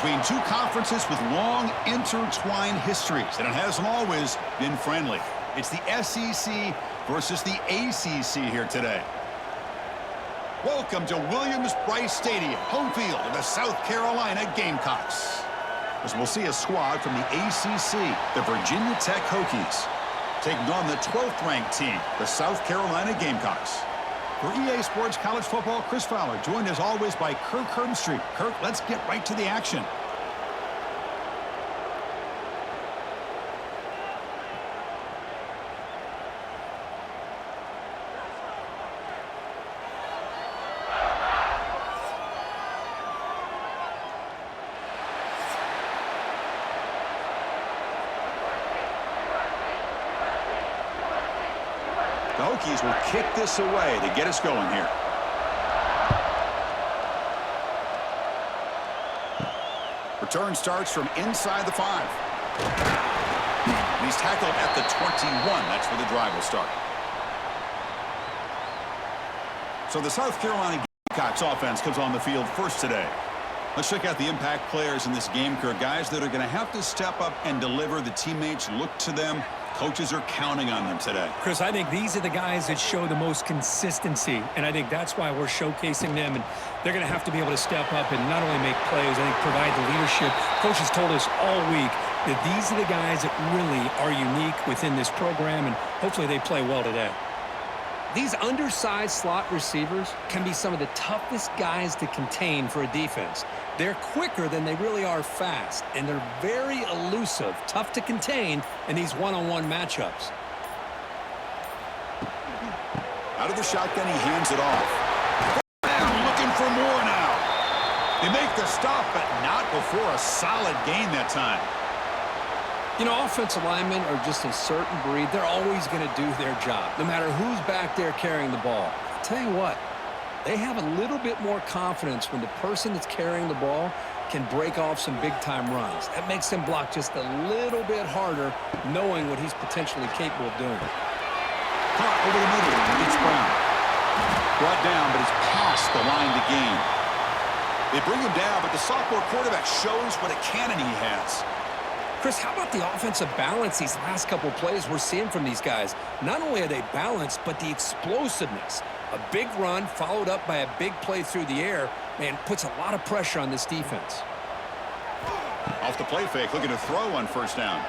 between two conferences with long intertwined histories, and it hasn't always been friendly. It's the SEC versus the ACC here today. Welcome to Williams-Brice Stadium, home field of the South Carolina Gamecocks. As we'll see a squad from the ACC, the Virginia Tech Hokies, taking on the 12th-ranked team, the South Carolina Gamecocks. For EA Sports College Football, Chris Fowler, joined as always by Kirk Herbstreit. Kirk, let's get right to the action. The Hokies will kick this away to get us going here. Return starts from inside the 5. He's tackled at the 21. That's where the drive will start. So the South Carolina Gamecocks offense comes on the field first today. Let's check out the impact players in this game, Kirk. Guys that are going to have to step up and deliver. The teammates look to them. Coaches are counting on them today. Chris, I think these are the guys that show the most consistency, and I think that's why we're showcasing them, and they're going to have to be able to step up and not only make plays, I think provide the leadership. Coaches told us all week that these are the guys that really are unique within this program, and hopefully they play well today. These undersized slot receivers can be some of the toughest guys to contain for a defense. They're quicker than they really are fast, and they're very elusive, tough to contain in these one-on-one matchups. Out of the shotgun, he hands it off. And looking for more now. They make the stop, but not before a solid gain that time. You know, offensive linemen are just a certain breed. They're always going to do their job, no matter who's back there carrying the ball. I'll tell you what, they have a little bit more confidence when the person that's carrying the ball can break off some big-time runs. That makes them block just a little bit harder, knowing what he's potentially capable of doing. Caught over the middle. It's Brown. Brought down, but it's past the line to gain. They bring him down, but the sophomore quarterback shows what a cannon he has. Chris, how about the offensive balance these last couple of plays we're seeing from these guys? Not only are they balanced, but the explosiveness. A big run followed up by a big play through the air, man, puts a lot of pressure on this defense. Off the play fake, looking to throw on first down.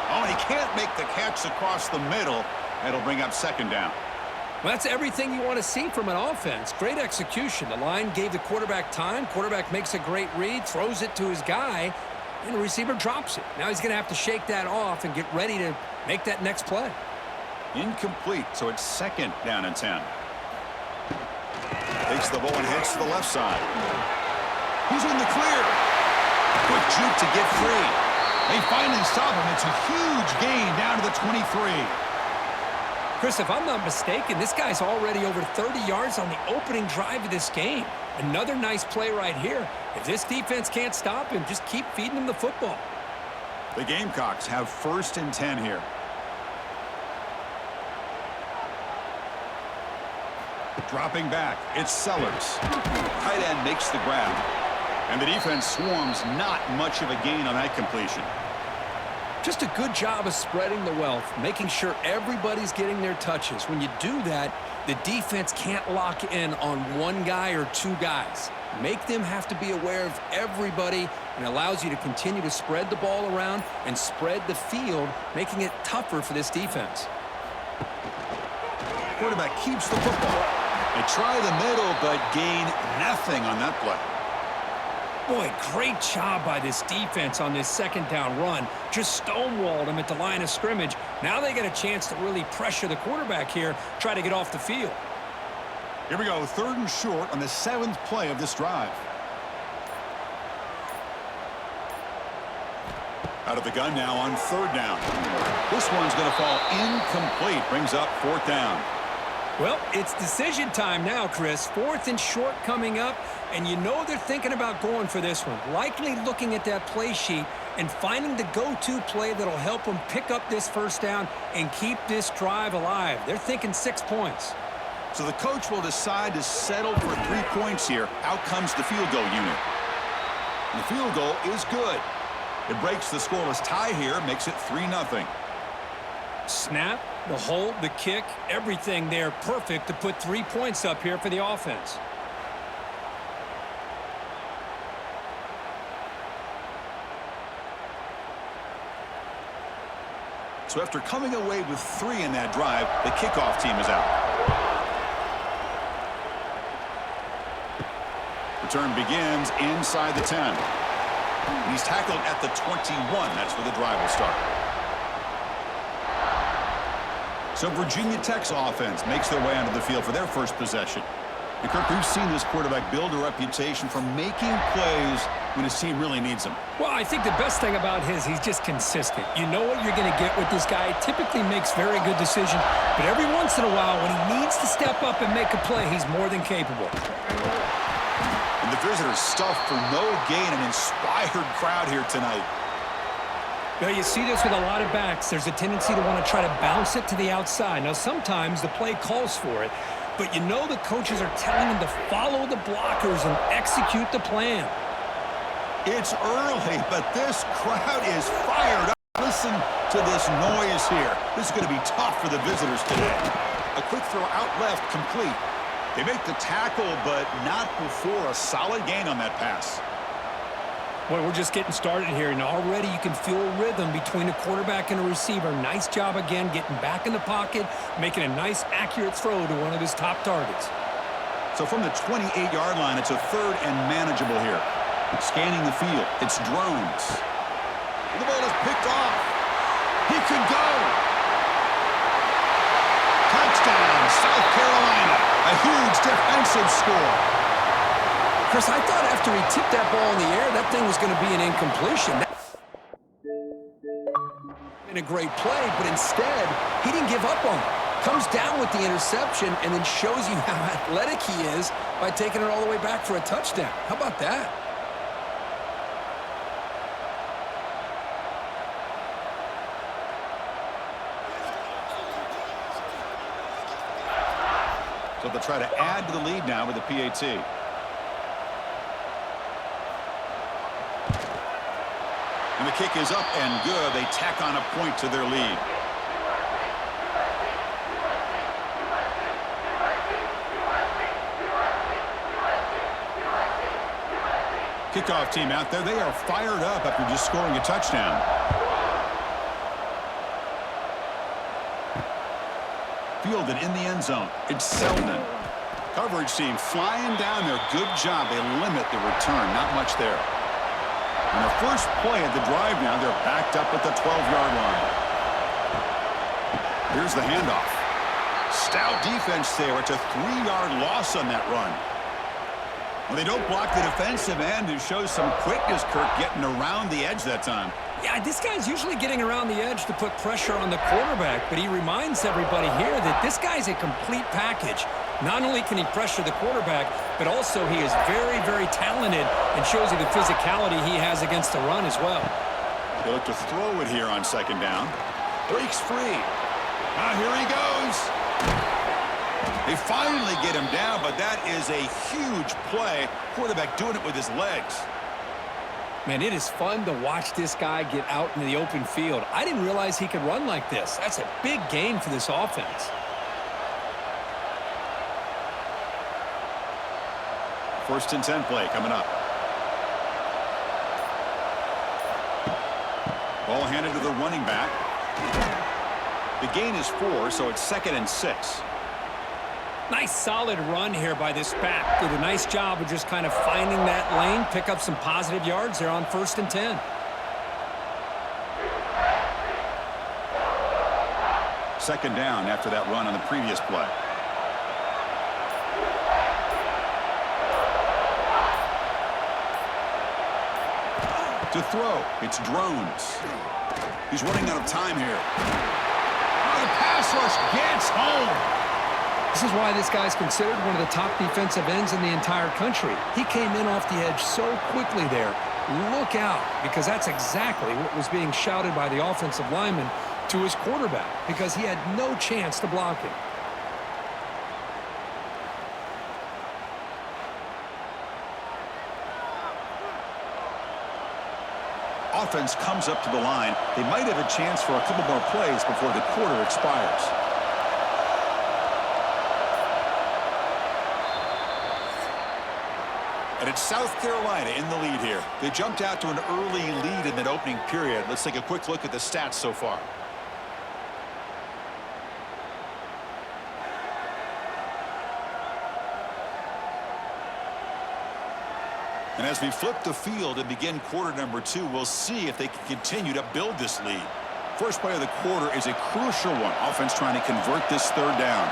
Oh, and he can't make the catch across the middle. That'll bring up second down. Well, that's everything you want to see from an offense. Great execution. The line gave the quarterback time. Quarterback makes a great read, throws it to his guy, and the receiver drops it. Now he's going to have to shake that off and get ready to make that next play. Incomplete, so it's second down and 10. Takes the ball and heads to the left side. He's in the clear. Quick juke to get free. They finally stop him. It's a huge gain down to the 23. Chris, if I'm not mistaken, this guy's already over 30 yards on the opening drive of this game. Another nice play right here. If this defense can't stop him, just keep feeding him the football. The Gamecocks have first and 10 here. Dropping back, it's Sellers. Tight end makes the grab. And the defense swarms, not much of a gain on that completion. Just a good job of spreading the wealth, making sure everybody's getting their touches. When you do that, the defense can't lock in on one guy or two guys. Make them have to be aware of everybody, and allows you to continue to spread the ball around and spread the field, making it tougher for this defense. Quarterback keeps the football. They try the middle, but gain nothing on that play. Boy, great job by this defense on this second down run. Just stonewalled him at the line of scrimmage. Now they get a chance to really pressure the quarterback here, try to get off the field. Here we go, third and short on the 7th play of this drive. Out of the gun now on third down. This one's going to fall incomplete. Brings up fourth down. Well, it's decision time now, Chris. Fourth and short coming up, and you know they're thinking about going for this one. Likely looking at that play sheet and finding the go-to play that'll help them pick up this first down and keep this drive alive. They're thinking 6 points. So the coach will decide to settle for 3 points here. Out comes the field goal unit. And the field goal is good. It breaks the scoreless tie here, makes it 3-0. Snap, the hold, the kick, everything there perfect to put 3 points up here for the offense. So after coming away with 3 in that drive, the kickoff team is out. Return begins inside the 10. He's tackled at the 21. That's where the drive will start. So Virginia Tech's offense makes their way onto the field for their first possession. And Kirk, we've seen this quarterback build a reputation for making plays when his team really needs them. Well, I think the best thing about he's just consistent. You know what you're going to get with this guy. He typically makes very good decisions, but every once in a while, when he needs to step up and make a play, he's more than capable. And the visitors stuffed for no gain, an inspired crowd here tonight. Now, you see this with a lot of backs. There's a tendency to want to try to bounce it to the outside. Now, sometimes the play calls for it, but you know the coaches are telling them to follow the blockers and execute the plan. It's early, but this crowd is fired up. Listen to this noise here. This is going to be tough for the visitors today. A quick throw out left, complete. They make the tackle, but not before a solid gain on that pass. Well, we're just getting started here, and already you can feel a rhythm between a quarterback and a receiver. Nice job again getting back in the pocket, making a nice, accurate throw to one of his top targets. So from the 28-yard line, it's a 3rd and manageable here. Scanning the field, it's drones. The ball is picked off. He could go. Touchdown, South Carolina. A huge defensive score. Chris, I thought after he tipped that ball in the air, that thing was going to be an incompletion. In a great play, but instead, he didn't give up on it. Comes down with the interception and then shows you how athletic he is by taking it all the way back for a touchdown. How about that? So they'll try to add to the lead now with the PAT. And the kick is up and good. They tack on a point to their lead. Kickoff team out there. They are fired up after just scoring a touchdown. Fielded in the end zone. It's Selden. Coverage team flying down there. Good job. They limit the return. Not much there. On the first play of the drive now, they're backed up at the 12-yard line. Here's the handoff. Stout defense there. It's a 3-yard loss on that run. Well, they don't block the defensive end, who shows some quickness, Kirk, getting around the edge that time. Yeah, this guy's usually getting around the edge to put pressure on the quarterback, but he reminds everybody here that this guy's a complete package. Not only can he pressure the quarterback, but also he is very, very talented and shows you the physicality he has against the run as well. They look to throw it here on 2nd down. Breaks free. Now here he goes. They finally get him down, but that is a huge play. Quarterback doing it with his legs. Man, it is fun to watch this guy get out in the open field. I didn't realize he could run like this. That's a big gain for this offense. 1st and 10 play coming up. Ball handed to the running back. The gain is 4, so it's 2nd and 6. Nice solid run here by this back. Did a nice job of just kind of finding that lane, pick up some positive yards there on 1st and 10. Second down after that run on the previous play. To throw, it's Drones. He's running out of time here. Oh, the pass rush gets home. This is why this guy's considered one of the top defensive ends in the entire country. He came in off the edge so quickly there. Look out, because that's exactly what was being shouted by the offensive lineman to his quarterback, because he had no chance to block him. offense comes up to the line, they might have a chance for a couple more plays before the quarter expires. And it's South Carolina in the lead here. They jumped out to an early lead in that opening period. Let's take a quick look at the stats so far. And as we flip the field and begin quarter number 2, we'll see if they can continue to build this lead. First play of the quarter is a crucial one. Offense trying to convert this third down.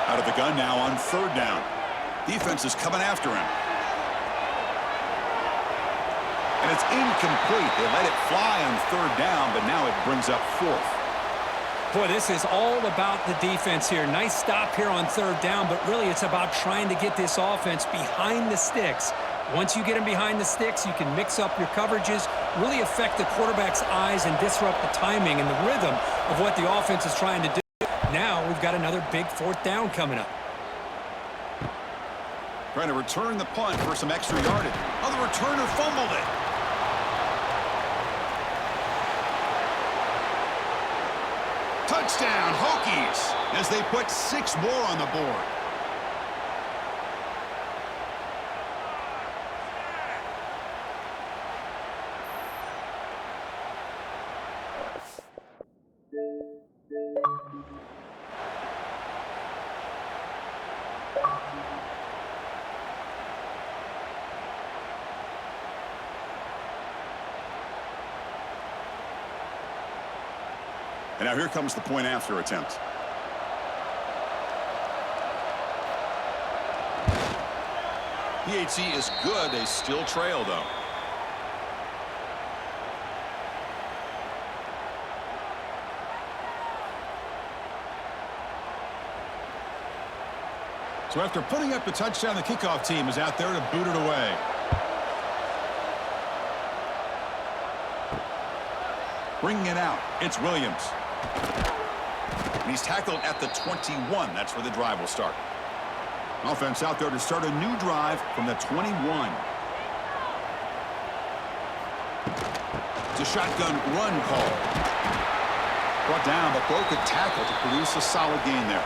Out of the gun now on third down. Defense is coming after him. And it's incomplete. They let it fly on third down, but now it brings up fourth. Boy, this is all about the defense here. Nice stop here on third down, but really it's about trying to get this offense behind the sticks. Once you get them behind the sticks, you can mix up your coverages, really affect the quarterback's eyes and disrupt the timing and the rhythm of what the offense is trying to do. Now we've got another big fourth down coming up. Trying to return the punt for some extra yardage. Oh, the returner fumbled it. Touchdown, Hokies, as they put 6 more on the board. And now here comes the point after attempt. PAT is good. They still trail, though. So after putting up the touchdown, the kickoff team is out there to boot it away. Bringing it out, it's Williams. And he's tackled at the 21. That's where the drive will start. Offense out there to start a new drive from the 21. It's a shotgun run call. Brought down, but broke a tackle to produce a solid gain there.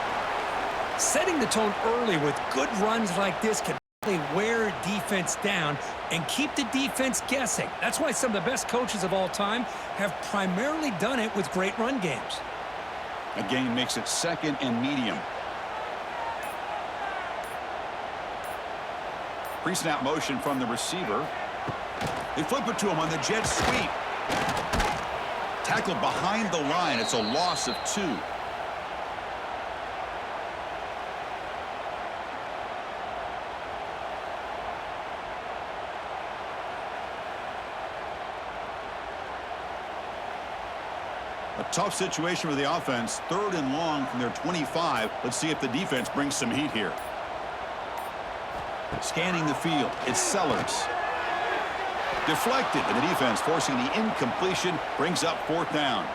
Setting the tone early with good runs like this can really wear defense down and keep the defense guessing. That's why some of the best coaches of all time have primarily done it with great run games. A gain makes it second and medium. Pre-snap motion from the receiver. They flip it to him on the jet sweep. Tackled behind the line. It's a loss of 2. A tough situation for the offense. 3rd and long from their 25. Let's see if the defense brings some heat here. Scanning the field. It's Sellers. Deflected, and the defense forcing the incompletion brings up 4th down.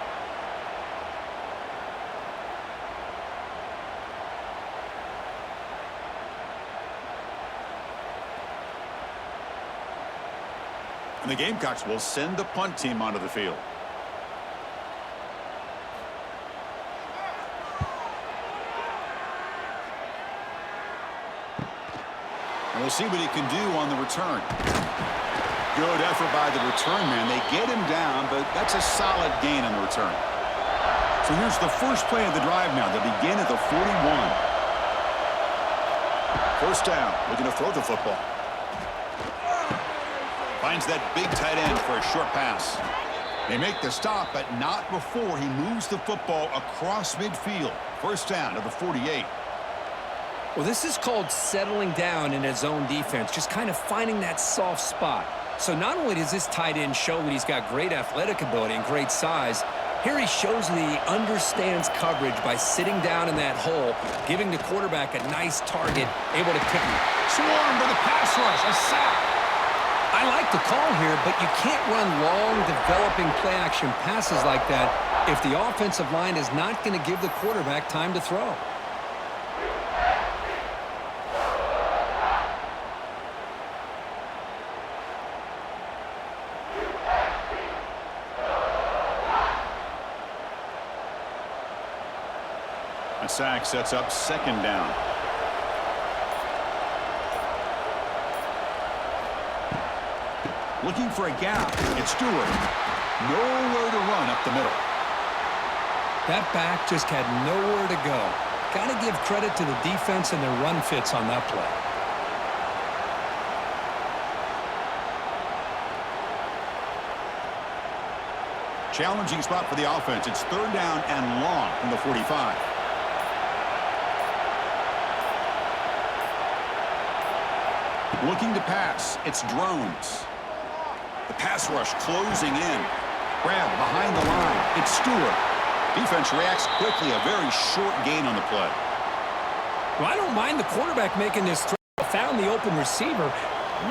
And the Gamecocks will send the punt team onto the field. And we'll see what he can do on the return. Good effort by the return man. They get him down, but that's a solid gain on the return. So here's the first play of the drive now. They begin at the 41. 1st down, looking to throw the football. Finds that big tight end for a short pass. They make the stop, but not before he moves the football across midfield. 1st down to the 48. Well, this is called settling down in his own defense, just kind of finding that soft spot. So not only does this tight end show that he's got great athletic ability and great size, here he shows that he understands coverage by sitting down in that hole, giving the quarterback a nice target, able to pick him. Swarm to the pass rush, a sack. I like the call here, but you can't run long, developing play-action passes like that if the offensive line is not going to give the quarterback time to throw. A sack sets up second down. Looking for a gap. It's Stewart. Nowhere to run up the middle. That back just had nowhere to go. Got to give credit to the defense and their run fits on that play. Challenging spot for the offense. It's third down and long from the 45. Looking to pass. It's Drones. The pass rush closing in. Grab behind the line. It's Stewart. Defense reacts quickly. A very short gain on the play. Well, I don't mind the quarterback making this throw. Found the open receiver.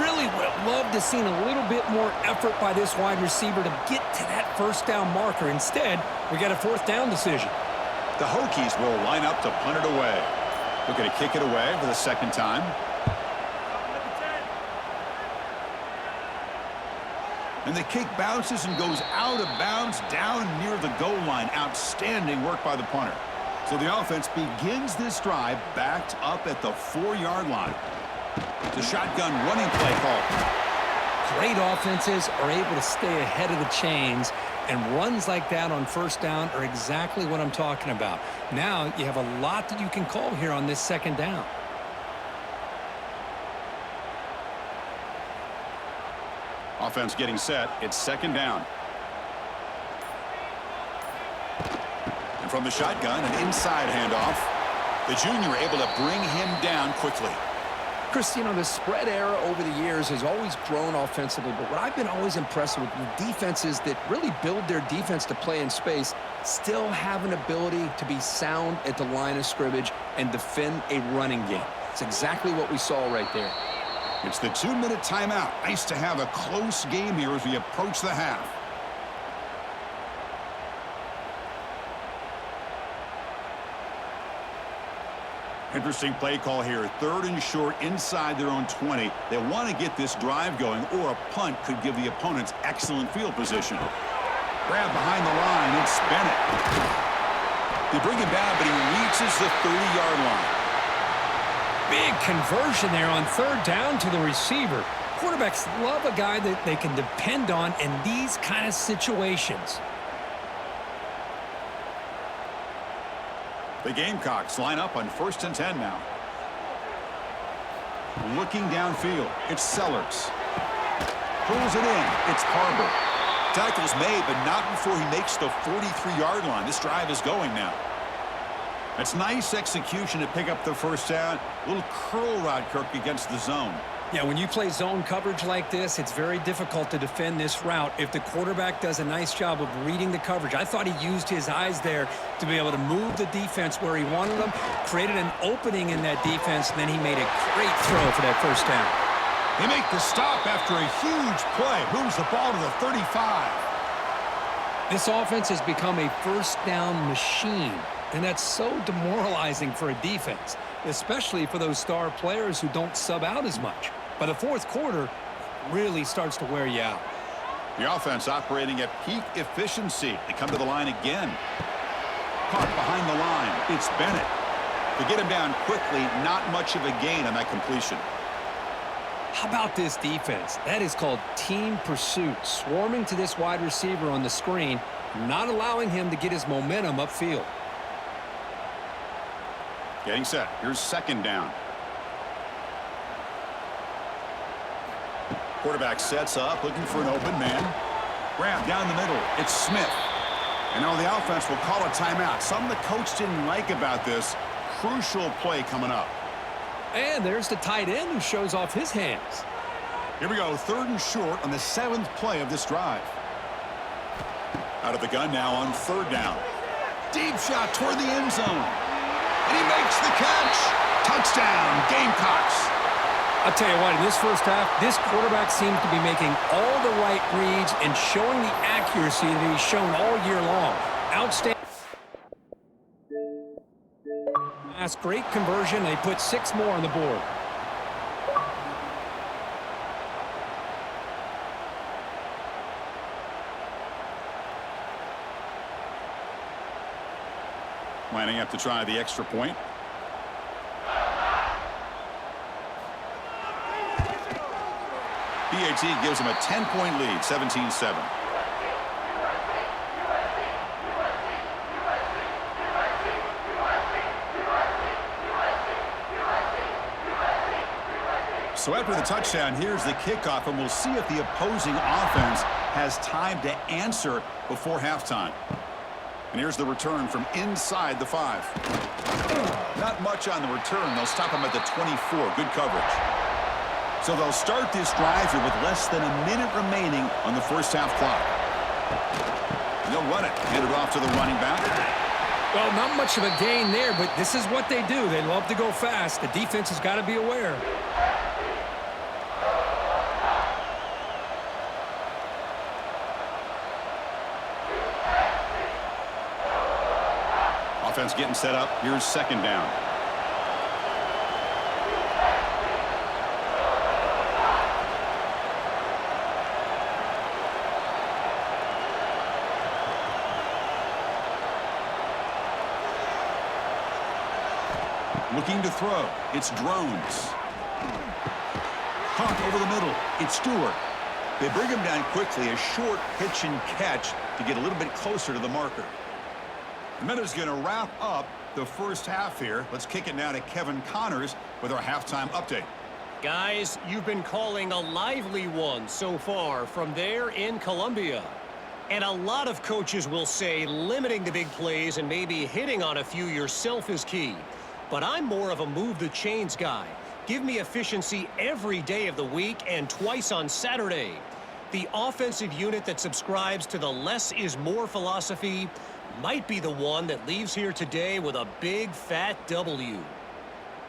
Really would have loved to have seen a little bit more effort by this wide receiver to get to that first down marker. Instead, we got a fourth down decision. The Hokies will line up to punt it away. Looking to kick it away for the second time. And the kick bounces and goes out of bounds down near the goal line. Outstanding work by the punter. So the offense begins this drive backed up at the 4-yard line. The shotgun running play call. Great offenses are able to stay ahead of the chains, and runs like that on first down are exactly what I'm talking about. Now you have a lot that you can call here on this second down. Offense getting set. It's second down. And from the shotgun, an inside handoff. The junior able to bring him down quickly. Chris, you know, the spread era over the years has always grown offensively, but what I've been always impressed with defenses that really build their defense to play in space still have an ability to be sound at the line of scrimmage and defend a running game. It's exactly what we saw right there. It's the 2-minute timeout. Nice to have a close game here as we approach the half. Interesting play call here. Third and short inside their own 20. They want to get this drive going, or a punt could give the opponents excellent field position. Grab behind the line. It's Bennett. They bring him down, but he reaches the 30-yard line. Big conversion there on third down to the receiver. Quarterbacks love a guy that they can depend on in these kind of situations. The Gamecocks line up on 1st and 10 now. Looking downfield, it's Sellers. Pulls it in, it's Harbor. Tackle's made, but not before he makes the 43-yard line. This drive is going now. That's nice execution to pick up the first down. A little curl route, Kirk, against the zone. Yeah, when you play zone coverage like this, it's very difficult to defend this route if the quarterback does a nice job of reading the coverage. I thought he used his eyes there to be able to move the defense where he wanted them, created an opening in that defense, and then he made a great throw for that first down. They make the stop after a huge play. Moves the ball to the 35. This offense has become a first down machine, and that's so demoralizing for a defense, especially for those star players who don't sub out as much. By the fourth quarter, really starts to wear you out. The offense operating at peak efficiency. They come to the line again. Caught behind the line. It's Bennett. To get him down quickly, not much of a gain on that completion. How about this defense? That is called team pursuit. Swarming to this wide receiver on the screen, not allowing him to get his momentum upfield. Getting set. Here's second down. Quarterback sets up, looking for an open man. Grab down the middle. It's Smith. And now the offense will call a timeout. Something the coach didn't like about this. Crucial play coming up. And there's the tight end who shows off his hands. Here we go. Third and short on the 7th play of this drive. Out of the gun now on third down. Deep shot toward the end zone. And he makes the catch. Touchdown, Gamecocks. I'll tell you what, in this first half, this quarterback seems to be making all the right reads and showing the accuracy that he's shown all year long. Outstanding. That's great conversion. They put 6 more on the board. Lining up to try the extra point. PAT gives them a 10-point lead, 17-7. So after the touchdown, here's the kickoff, and we'll see if the opposing offense has time to answer before halftime. And here's the return from inside the 5. Not much on the return. They'll stop him at the 24. Good coverage. So they'll start this drive here with less than a minute remaining on the first half clock. They'll run it. Hand it off to the running back. Well, not much of a gain there, but this is what they do. They love to go fast. The defense has got to be aware. Offense getting set up. Here's second down. Looking to throw. It's Drones. Caught over the middle. It's Stewart. They bring him down quickly. A short pitch and catch to get a little bit closer to the marker. And that is going to wrap up the first half here. Let's kick it now to Kevin Connors with our halftime update. Guys, you've been calling a lively one so far from there in Columbia. And a lot of coaches will say limiting the big plays and maybe hitting on a few yourself is key. But I'm more of a move the chains guy. Give me efficiency every day of the week and twice on Saturday. The offensive unit that subscribes to the less is more philosophy might be the one that leaves here today with a big fat W.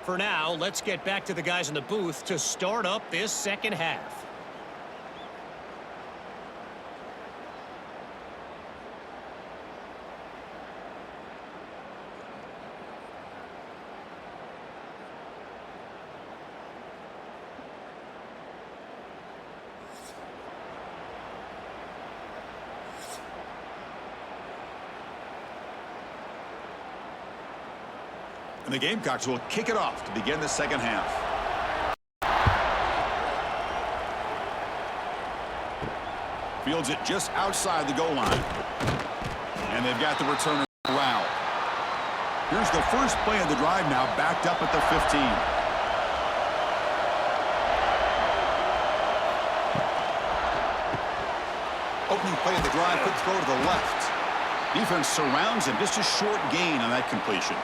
For now, let's get back to the guys in the booth to start up this second half. And the Gamecocks will kick it off to begin the second half. Fields it just outside the goal line. And they've got the returner Rao. Here's the first play of the drive now, backed up at the 15. Opening play of the drive, quick throw to the left. Defense surrounds him, just a short gain on that completion.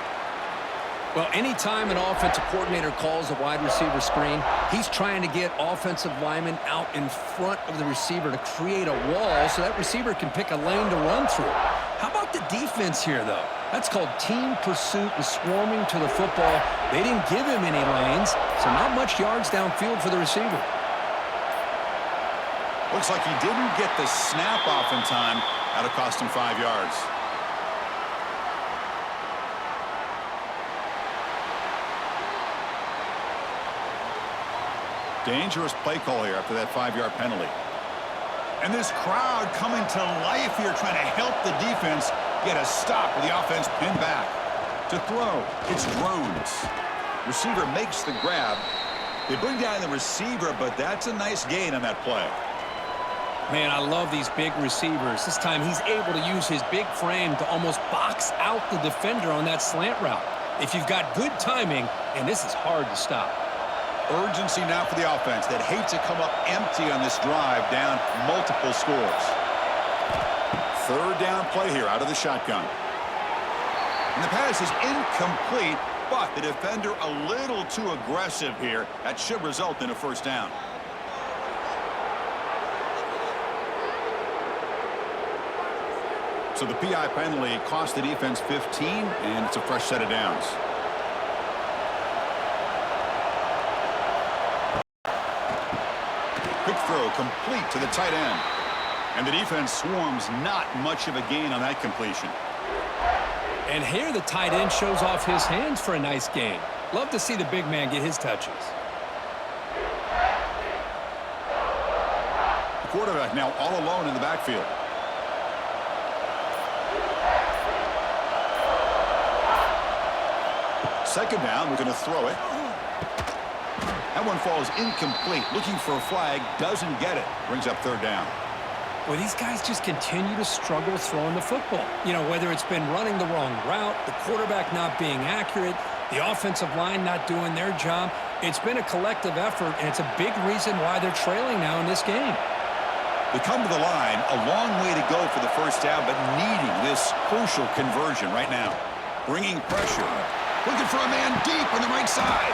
Well, anytime an offensive coordinator calls a wide receiver screen, he's trying to get offensive linemen out in front of the receiver to create a wall so that receiver can pick a lane to run through. How about the defense here, though? That's called team pursuit and swarming to the football. They didn't give him any lanes, so not much yards downfield for the receiver. Looks like he didn't get the snap off in time. That'll cost him 5 yards. Dangerous play call here after that 5-yard penalty. And this crowd coming to life here, trying to help the defense get a stop with the offense pinned back. To throw, it's Drones. Receiver makes the grab. They bring down the receiver, but that's a nice gain on that play. Man, I love these big receivers. This time he's able to use his big frame to almost box out the defender on that slant route. If you've got good timing, and this is hard to stop. Urgency now for the offense that hates to come up empty on this drive, down multiple scores. Third down play here out of the shotgun. And the pass is incomplete, but the defender a little too aggressive here. That should result in a first down. So the PI penalty cost the defense 15, and it's a fresh set of downs. Quick throw complete to the tight end. And the defense swarms, not much of a gain on that completion. And here the tight end shows off his hands for a nice gain. Love to see the big man get his touches. The quarterback now all alone in the backfield. Second down, looking to throw it. That one falls incomplete. Looking for a flag, doesn't get it. Brings up third down. Well, these guys just continue to struggle throwing the football. You know, whether it's been running the wrong route, the quarterback not being accurate, the offensive line not doing their job. It's been a collective effort, and it's a big reason why they're trailing now in this game. They come to the line, a long way to go for the first down, but needing this crucial conversion right now. Bringing pressure. Looking for a man deep on the right side.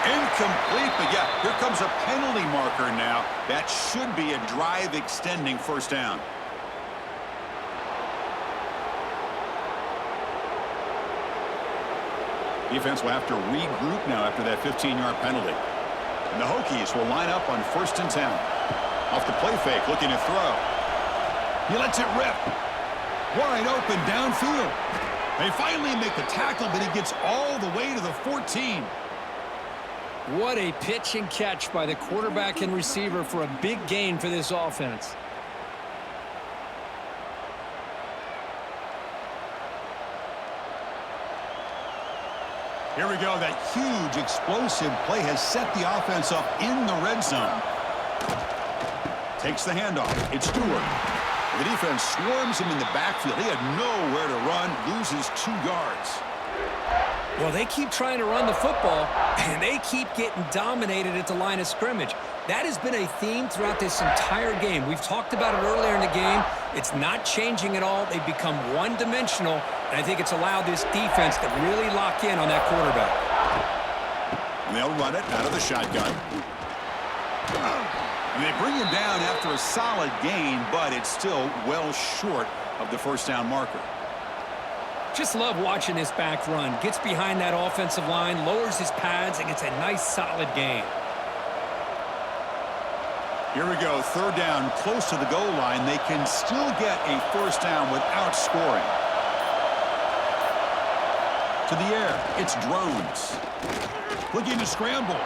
Incomplete, but yeah, here comes a penalty marker now. That should be a drive-extending first down. Defense will have to regroup now after that 15-yard penalty. And the Hokies will line up on 1st and 10. Off the play fake, looking to throw. He lets it rip. Wide open downfield. They finally make the tackle, but he gets all the way to the 14. What a pitch and catch by the quarterback and receiver for a big gain for this offense. Here we go. That huge explosive play has set the offense up in the red zone. Takes the handoff. It's Stewart. The defense swarms him in the backfield. He had nowhere to run. Loses 2 yards. Well, they keep trying to run the football, and they keep getting dominated at the line of scrimmage. That has been a theme throughout this entire game. We've talked about it earlier in the game. It's not changing at all. They've become one-dimensional, and I think it's allowed this defense to really lock in on that quarterback. And they'll run it out of the shotgun. And they bring him down after a solid gain, but it's still well short of the first down marker. Just love watching this back run. Gets behind that offensive line, lowers his pads, and gets a nice, solid gain. Here we go. 3rd down, close to the goal line. They can still get a first down without scoring. To the air. It's Drones. Looking to scramble.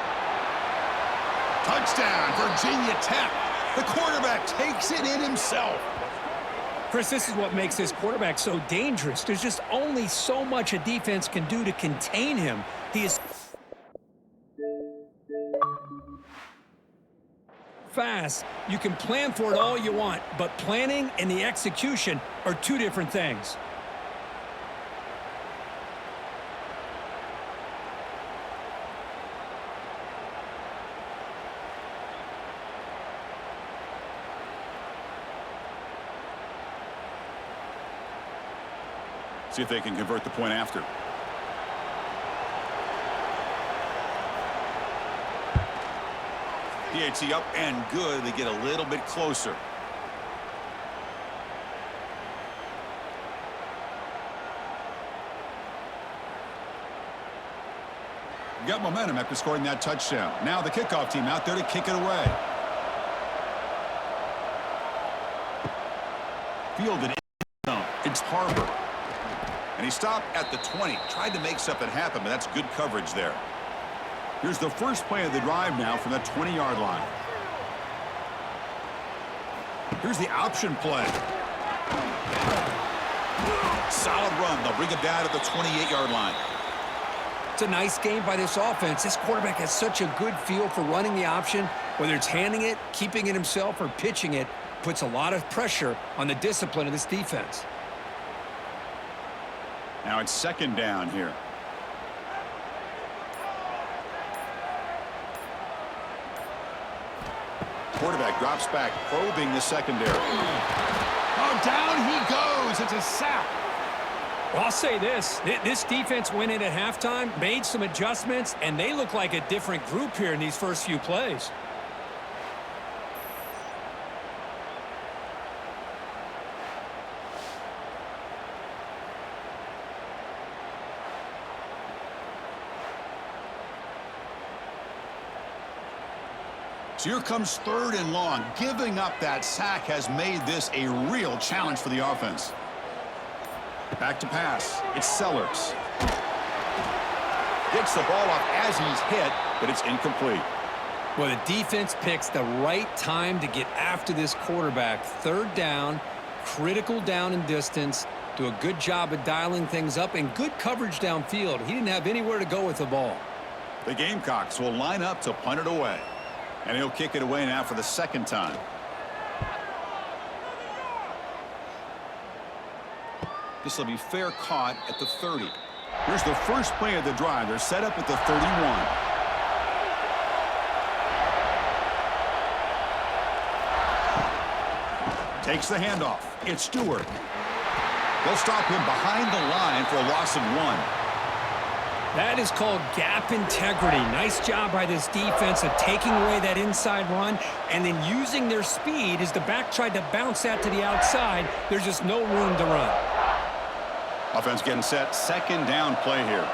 Touchdown, Virginia Tech. The quarterback takes it in himself. Chris, this is what makes this quarterback so dangerous. There's just only so much a defense can do to contain him. He is fast. You can plan for it all you want, but planning and the execution are 2 different things. See if they can convert the point after. PAT up and good. They get a little bit closer. Got momentum after scoring that touchdown. Now the kickoff team out there to kick it away. Fielded in. It's Harbor. And he stopped at the 20. Tried to make something happen, but that's good coverage there. Here's the first play of the drive now from the 20-yard line. Here's the option play. Solid run. They'll bring it down to the 28-yard line. It's a nice game by this offense. This quarterback has such a good feel for running the option. Whether it's handing it, keeping it himself, or pitching it, puts a lot of pressure on the discipline of this defense. Now it's 2nd down here. Quarterback drops back, probing the secondary. Oh, down he goes. It's a sack. Well, I'll say this. This defense went in at halftime, made some adjustments, and they look like a different group here in these first few plays. So here comes 3rd and long. Giving up that sack has made this a real challenge for the offense. Back to pass. It's Sellers. Gets the ball off as he's hit, but it's incomplete. Well, the defense picks the right time to get after this quarterback. 3rd down, critical down and distance. Do a good job of dialing things up and good coverage downfield. He didn't have anywhere to go with the ball. The Gamecocks will line up to punt it away. And he'll kick it away now for the second time. This will be fair caught at the 30. Here's the first play of the drive. They're set up at the 31. Takes the handoff. It's Stewart. They'll stop him behind the line for a loss of 1. That is called gap integrity. Nice job by this defense of taking away that inside run and then using their speed as the back tried to bounce that to the outside. There's just no room to run. Offense getting set. Second down play here.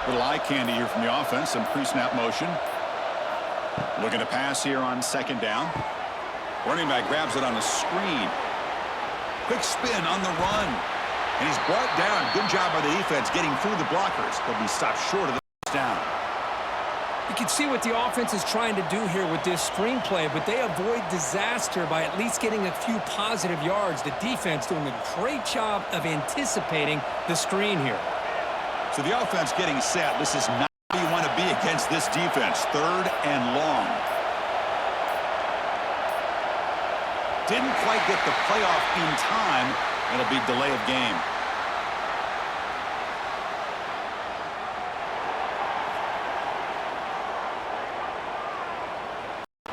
Little eye candy here from the offense. Some pre-snap motion. Looking to pass here on second down. Running back grabs it on a screen. Quick spin on the run. And he's brought down. Good job by the defense getting through the blockers. He'll be stopped short of the down. You can see what the offense is trying to do here with this screenplay, but they avoid disaster by at least getting a few positive yards. The defense doing a great job of anticipating the screen here. So the offense getting set. This is not how you want to be against this defense. Third and long. Didn't quite get the playoff in time. It'll be delay of game.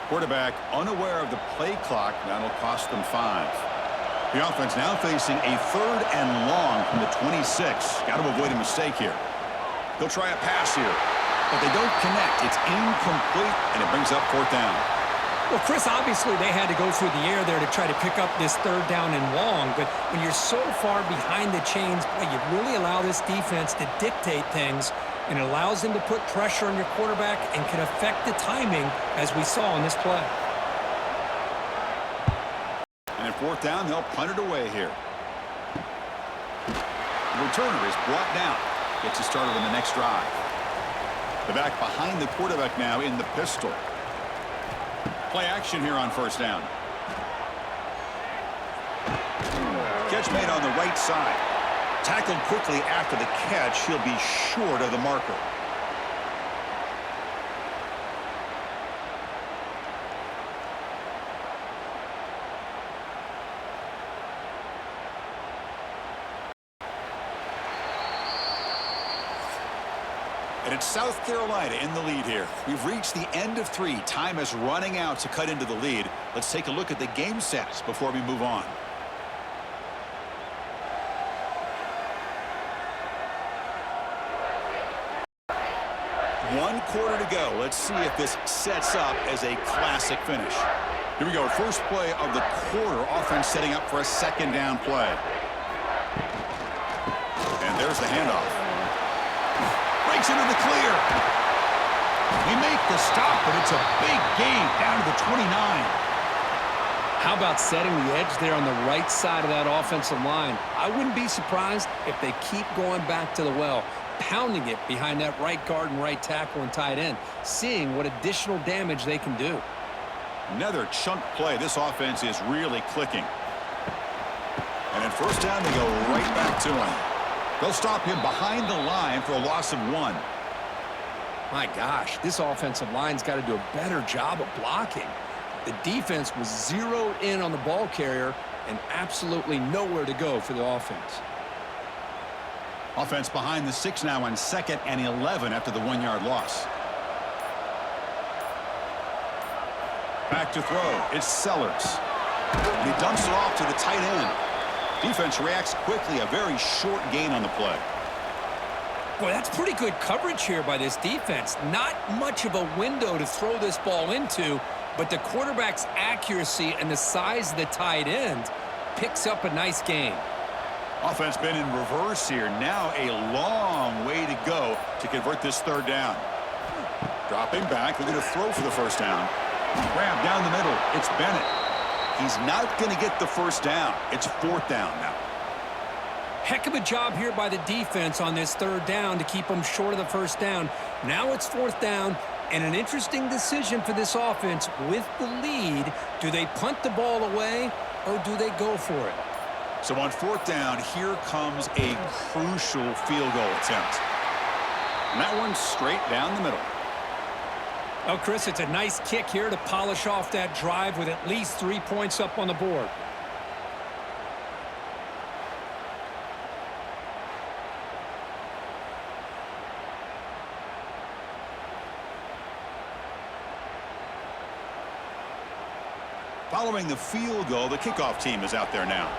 Quarterback unaware of the play clock. That'll cost them 5. The offense now facing a third and long from the 26. Got to avoid a mistake here. They'll try a pass here, but they don't connect. It's incomplete, and it brings up fourth down. Well, Chris, obviously they had to go through the air there to try to pick up this third down and long, but when you're so far behind the chains, boy, you really allow this defense to dictate things, and it allows them to put pressure on your quarterback and can affect the timing, as we saw in this play. And at fourth down, they'll punt it away here. The returner is brought down. Gets it started on the next drive. The back behind the quarterback now in the pistol. Play action here on first down. Catch made on the right side. Tackled quickly after the catch. He'll be short of the marker. And it's South Carolina in the lead here. We've reached the end of 3. Time is running out to cut into the lead. Let's take a look at the game stats before we move on. One quarter to go. Let's see if this sets up as a classic finish. Here we go. First play of the quarter. Offense setting up for a second down play. And there's the handoff. Breaks into the clear. We make the stop, but it's a big gain down to the 29. How about setting the edge there on the right side of that offensive line? I wouldn't be surprised if they keep going back to the well, pounding it behind that right guard and right tackle and tight end, seeing what additional damage they can do. Another chunk play. This offense is really clicking. And at first down, they go right back to him. They'll stop him behind the line for a loss of 1. My gosh, this offensive line's got to do a better job of blocking. The defense was zeroed in on the ball carrier and absolutely nowhere to go for the offense. Offense behind the 6 now on 2nd and 11 after the 1-yard loss. Back to throw. It's Sellers. And he dumps it off to the tight end. Defense reacts quickly. A very short gain on the play. Boy, that's pretty good coverage here by this defense. Not much of a window to throw this ball into, but the quarterback's accuracy and the size of the tight end picks up a nice gain. Offense been in reverse here. Now a long way to go to convert this third down. Dropping back. They're going to throw for the first down. Grab down the middle. It's Bennett. He's not going to get the first down. It's fourth down now. Heck of a job here by the defense on this third down to keep them short of the first down. Now it's fourth down. And an interesting decision for this offense with the lead. Do they punt the ball away or do they go for it? So on fourth down, here comes a crucial field goal attempt. And that one's straight down the middle. Oh, Chris, it's a nice kick here to polish off that drive with at least 3 points up on the board. Following the field goal, the kickoff team is out there now.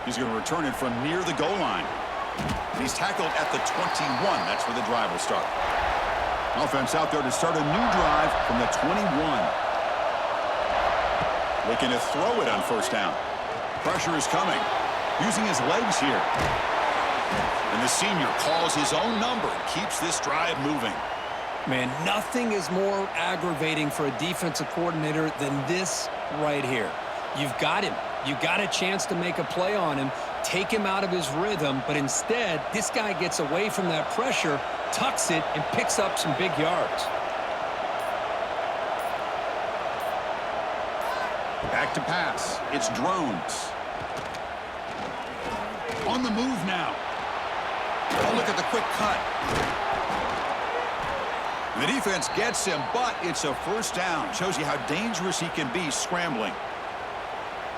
He's going to return it from near the goal line. And he's tackled at the 21. That's where the drive will start. Offense out there to start a new drive from the 21. Looking to throw it on first down. Pressure is coming. Using his legs here. And the senior calls his own number and keeps this drive moving. Man, nothing is more aggravating for a defensive coordinator than this right here. You've got him. You've got a chance to make a play on him, take him out of his rhythm, but instead, this guy gets away from that pressure, tucks it, and picks up some big yards. Back to pass. It's Drones. On the move now. Oh, look at the quick cut. The defense gets him, but it's a first down. Shows you how dangerous he can be scrambling.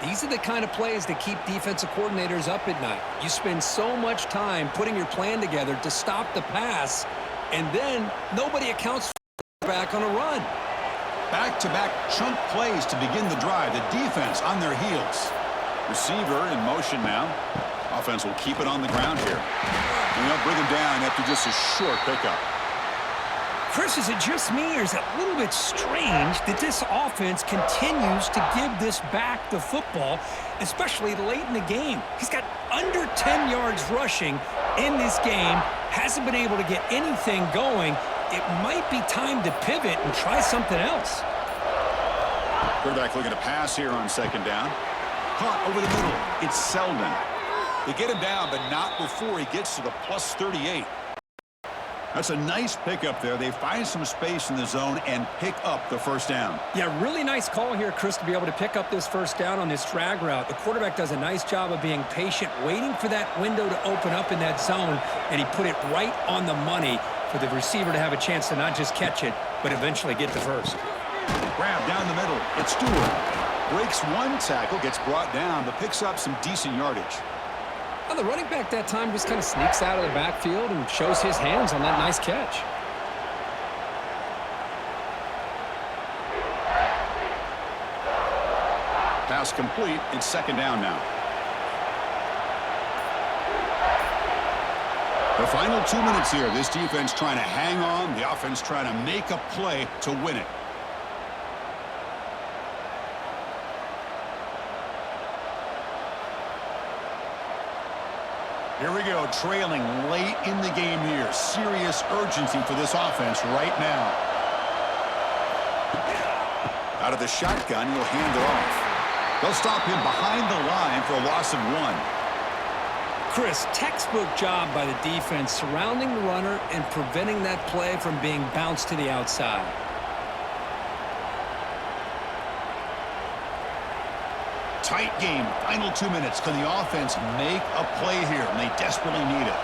These are the kind of plays that keep defensive coordinators up at night. You spend so much time putting your plan together to stop the pass, and then nobody accounts for back on a run. Back-to-back chunk plays to begin the drive. The defense on their heels. Receiver in motion now. Offense will keep it on the ground here. And they'll bring him down after just a short pickup. Chris, is it just me, or is it a little bit strange that this offense continues to give this back the football, especially late in the game? He's got under 10 yards rushing in this game, hasn't been able to get anything going. It might be time to pivot and try something else. Quarterback looking to pass here on second down. Caught over the middle. It's Selden. They get him down, but not before he gets to the plus 38. That's a nice pickup there. They find some space in the zone and pick up the first down. Yeah, really nice call here, Chris, to be able to pick up this first down on this drag route. The quarterback does a nice job of being patient, waiting for that window to open up in that zone, and he put it right on the money for the receiver to have a chance to not just catch it, but eventually get the first. Grab down the middle. It's Stewart. Breaks one tackle, gets brought down, but picks up some decent yardage. Well, the running back that time just kind of sneaks out of the backfield and shows his hands on that nice catch. Pass complete. It's second down now. The final 2 minutes here. This defense trying to hang on. The offense trying to make a play to win it. Here we go, trailing late in the game here. Serious urgency for this offense right now. Out of the shotgun, he'll hand it off. They'll stop him behind the line for a loss of 1. Chris, textbook job by the defense surrounding the runner and preventing that play from being bounced to the outside. Tight game, final 2 minutes. Can the offense make a play here? And they desperately need it.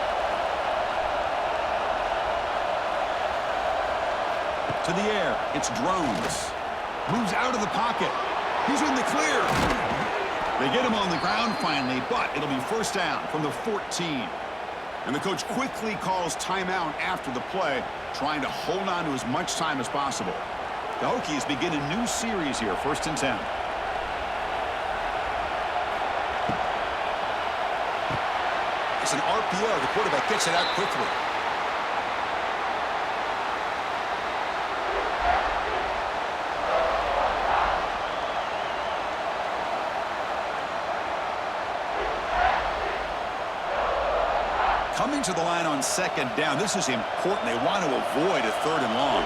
To the air, it's Drones. Moves out of the pocket. He's in the clear. They get him on the ground finally, but it'll be first down from the 14. And the coach quickly calls timeout after the play, trying to hold on to as much time as possible. The Hokies begin a new series here, 1st and 10. It's an RPO. The quarterback gets it out quickly. Coming to the line on second down. This is important. They want to avoid a 3rd and long.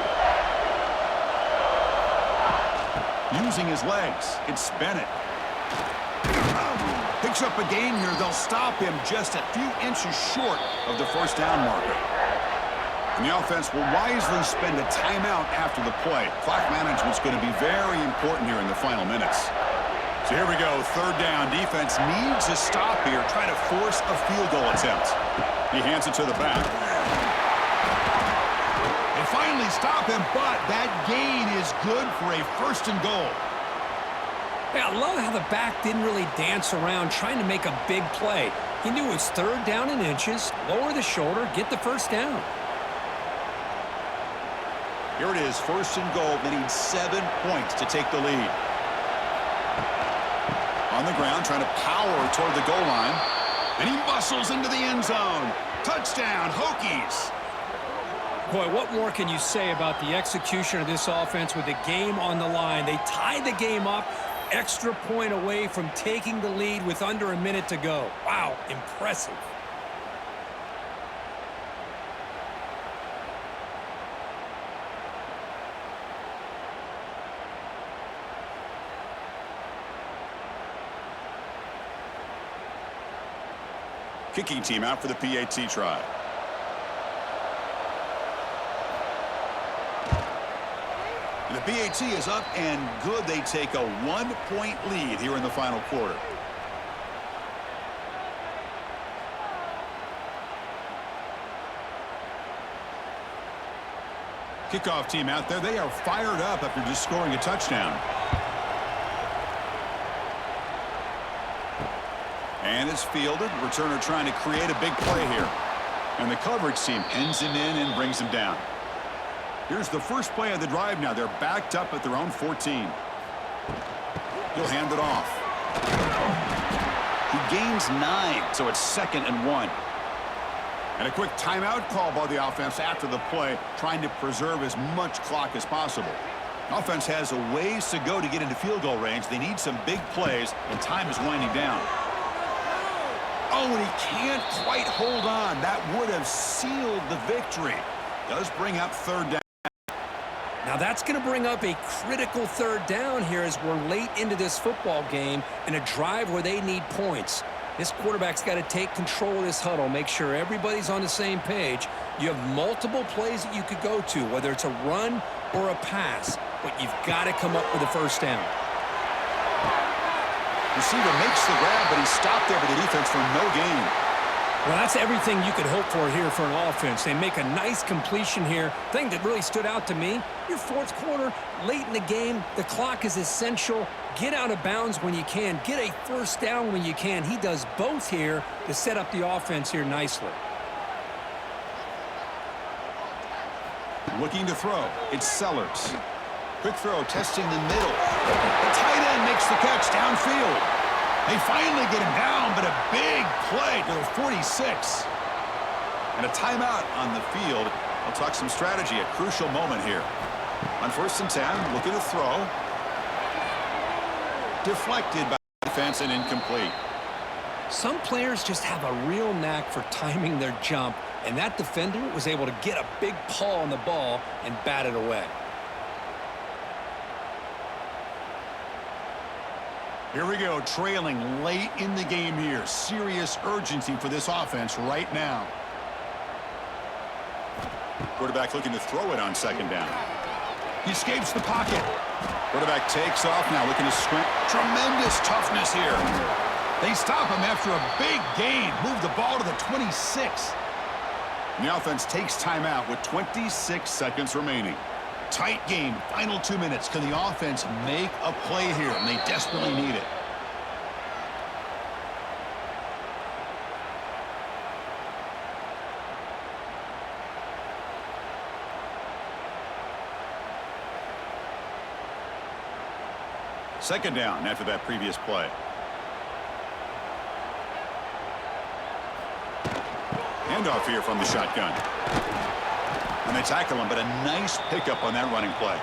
Using his legs. It's Bennett. Picks up a gain here. They'll stop him just a few inches short of the first down marker. And the offense will wisely spend a timeout after the play. Clock management's going to be very important here in the final minutes. So here we go, third down. Defense needs a stop here, try to force a field goal attempt. He hands it to the back. They finally stop him, but that gain is good for a first and goal. Yeah, I love how the back didn't really dance around trying to make a big play. He knew it was third down in inches, lower the shoulder, get the first down. Here it is, first and goal. They need 7 points to take the lead. On the ground, trying to power toward the goal line. And he muscles into the end zone. Touchdown, Hokies. Boy, what more can you say about the execution of this offense with the game on the line? They tied the game up, extra point away from taking the lead with under a minute to go. Wow, impressive. Kicking team out for the PAT try. And the PAT is up and good. They take a 1-point lead here in the final quarter. Kickoff team out there. They are fired up after just scoring a touchdown. And it's fielded. Returner trying to create a big play here. And the coverage team pins him in and brings him down. Here's the first play of the drive now. They're backed up at their own 14. He'll hand it off. He gains 9, so it's 2nd and 1. And a quick timeout call by the offense after the play, trying to preserve as much clock as possible. Offense has a ways to go to get into field goal range. They need some big plays, and time is winding down. Oh, and he can't quite hold on. That would have sealed the victory. Does bring up third down. Now that's going to bring up a critical third down here as we're late into this football game in a drive where they need points. This quarterback's got to take control of this huddle, make sure everybody's on the same page. You have multiple plays that you could go to, whether it's a run or a pass, but you've got to come up with a first down. Receiver makes the grab, but he's stopped there by the defense for no gain. Well, that's everything you could hope for here for an offense. They make a nice completion here. Thing that really stood out to me, your fourth quarter, late in the game, the clock is essential. Get out of bounds when you can. Get a first down when you can. He does both here to set up the offense here nicely. Looking to throw. It's Sellers. Quick throw, testing the middle. The tight end makes the catch downfield. They finally get him down, but a big play to the 46. And a timeout on the field. We'll talk some strategy, a crucial moment here. On 1st and 10, looking to throw. Deflected by the defense and incomplete. Some players just have a real knack for timing their jump, and that defender was able to get a big paw on the ball and bat it away. Here we go, trailing late in the game here. Serious urgency for this offense right now. Quarterback looking to throw it on 2nd down. He escapes the pocket. Quarterback takes off now, looking to sprint. Tremendous toughness here. They stop him after a big gain. Move the ball to the 26. And the offense takes timeout with 26 seconds remaining. Tight game, final 2 minutes. Can the offense make a play here? And they desperately need it. Second down after that previous play. Handoff here from the shotgun. And they tackle him, but a nice pickup on that running play.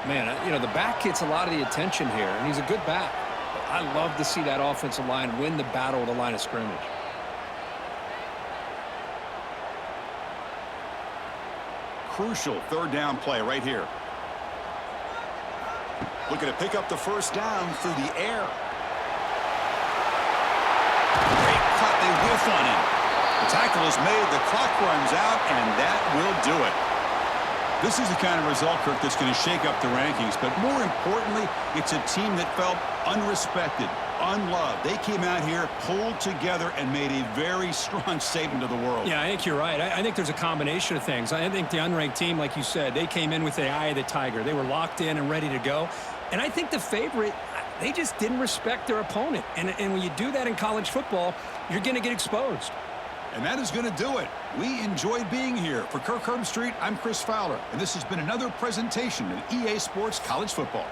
Man, you know, the back gets a lot of the attention here, and he's a good back. But I love to see that offensive line win the battle at the line of scrimmage. Crucial third down play right here. Looking to pick up the first down through the air. the front end. The tackle is made, the clock runs out, and that will do it. This is the kind of result, Kirk, that's going to shake up the rankings. But more importantly, it's a team that felt unrespected, unloved. They came out here, pulled together, and made a very strong statement to the world. Yeah, I think you're right. I think there's a combination of things. I think the unranked team, like you said, they came in with the eye of the tiger. They were locked in and ready to go. And I think the favorite, they just didn't respect their opponent. And when you do that in college football, you're going to get exposed. And that is going to do it. We enjoyed being here. For Kirk Herbstreit, I'm Chris Fowler, and this has been another presentation of EA Sports College Football.